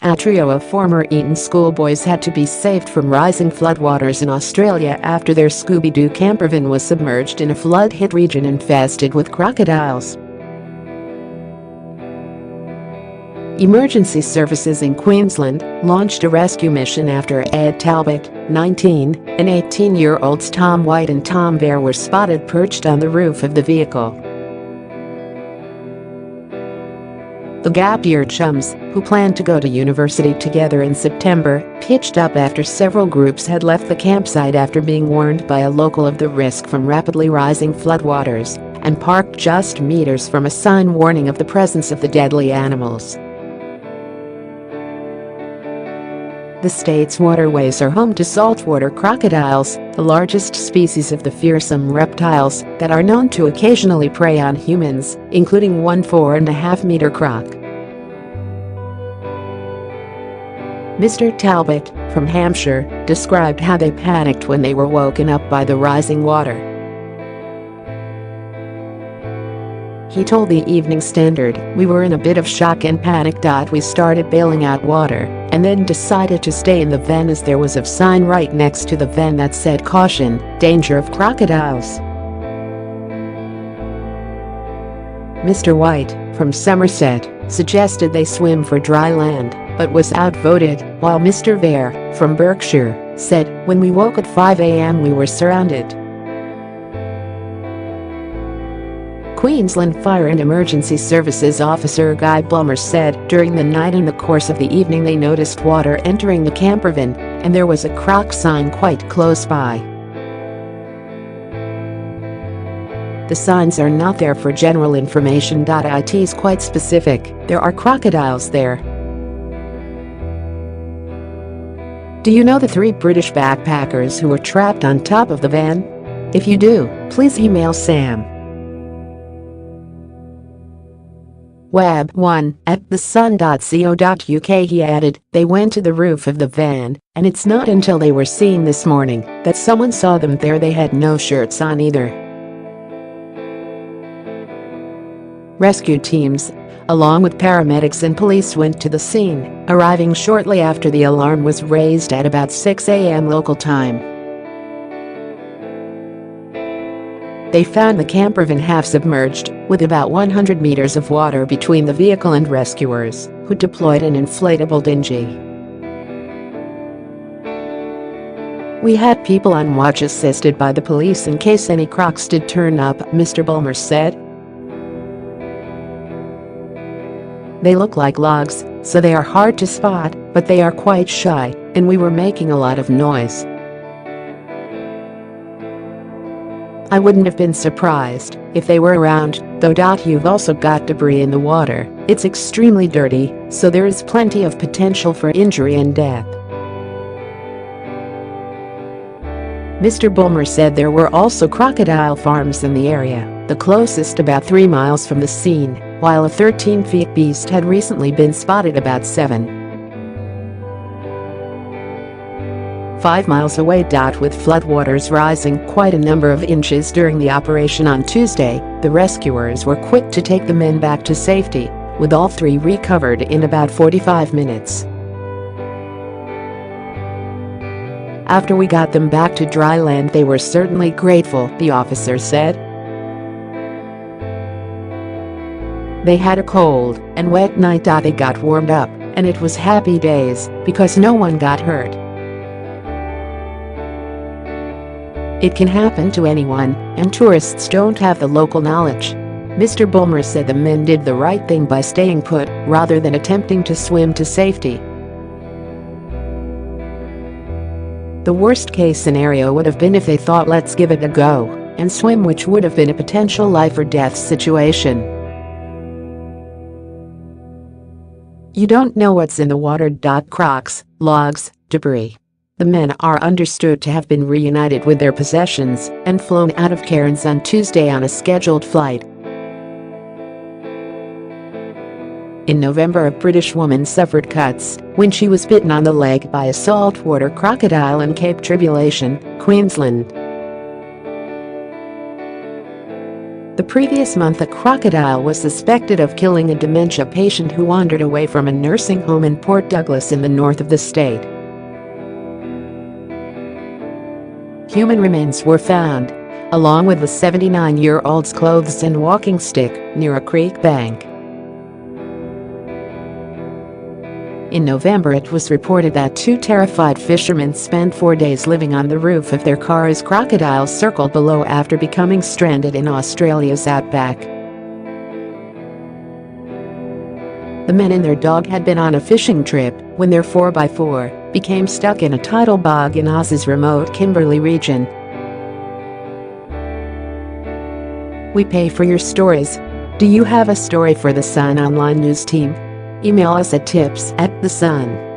A trio of former Eton schoolboys had to be saved from rising floodwaters in Australia after their Scooby-Doo campervan was submerged in a flood-hit region infested with crocodiles. Emergency services in Queensland launched a rescue mission after Ed Talbot, 19, and 18-year-olds Tom White and Tom Bear were spotted perched on the roof of the vehicle. The gap-year chums, who planned to go to university together in September, pitched up after several groups had left the campsite after being warned by a local of the risk from rapidly rising floodwaters, and parked just meters from a sign warning of the presence of the deadly animals. The state's waterways are home to saltwater crocodiles, the largest species of the fearsome reptiles that are known to occasionally prey on humans, including one 4.5-meter croc. Mr. Talbot, from Hampshire, described how they panicked when they were woken up by the rising water. He told the Evening Standard, "We were in a bit of shock and panic. We started bailing out water and then decided to stay in the van as there was a sign right next to the van that said caution, danger of crocodiles." Mr. White, from Somerset, suggested they swim for dry land, but was outvoted, while Mr. Bear, from Berkshire, said, "When we woke at 5 a.m. we were surrounded." Queensland Fire and Emergency Services Officer Guy Blummer said during the night in the course of the evening they noticed water entering the campervan, and there was a croc sign quite close by. "The signs are not there for general information. It is quite specific, there are crocodiles there." Do you know the 3 British backpackers who were trapped on top of the van? If you do, please email Sam. Web1@thesun.co.uk. He added, "They went to the roof of the van, and it's not until they were seen this morning that someone saw them there. They had no shirts on either." Rescue teams, along with paramedics and police, went to the scene, arriving shortly after the alarm was raised at about 6 a.m. local time. They found the campervan half submerged, with about 100 meters of water between the vehicle and rescuers, who deployed an inflatable dinghy. "We had people on watch assisted by the police in case any crocs did turn up," Mr. Bulmer said. "They look like logs, so they are hard to spot, but they are quite shy, and we were making a lot of noise. I wouldn't have been surprised if they were around, though. You've also got debris in the water. It's extremely dirty, so there is plenty of potential for injury and death." Mr. Bulmer said there were also crocodile farms in the area, the closest about 3 miles from the scene, while a 13-foot beast had recently been spotted about 5 miles away. With floodwaters rising quite a number of inches during the operation on Tuesday, the rescuers were quick to take the men back to safety, with all 3 recovered in about 45 minutes. "After we got them back to dry land they were certainly grateful," the officer said. "They had a cold and wet night. They got warmed up, and it was happy days because no one got hurt. It can happen to anyone, and tourists don't have the local knowledge." Mr. Bulmer said the men did the right thing by staying put rather than attempting to swim to safety. The worst-case scenario would have been if they thought let's give it a go and swim, which would have been a potential life-or-death situation. "You don't know what's in the water. Crocs, logs, debris." The men are understood to have been reunited with their possessions and flown out of Cairns on Tuesday on a scheduled flight. In November, a British woman suffered cuts when she was bitten on the leg by a saltwater crocodile in Cape Tribulation, Queensland. The previous month, a crocodile was suspected of killing a dementia patient who wandered away from a nursing home in Port Douglas in the north of the state. Human remains were found, along with the 79-year-old's clothes and walking stick, near a creek bank. In November, it was reported that two terrified fishermen spent 4 days living on the roof of their car as crocodiles circled below after becoming stranded in Australia's outback. The men and their dog had been on a fishing trip when their 4x4 became stuck in a tidal bog in Aussie's remote Kimberley region. We pay for your stories. Do you have a story for the Sun Online News team? Email us at tips@thesun.com.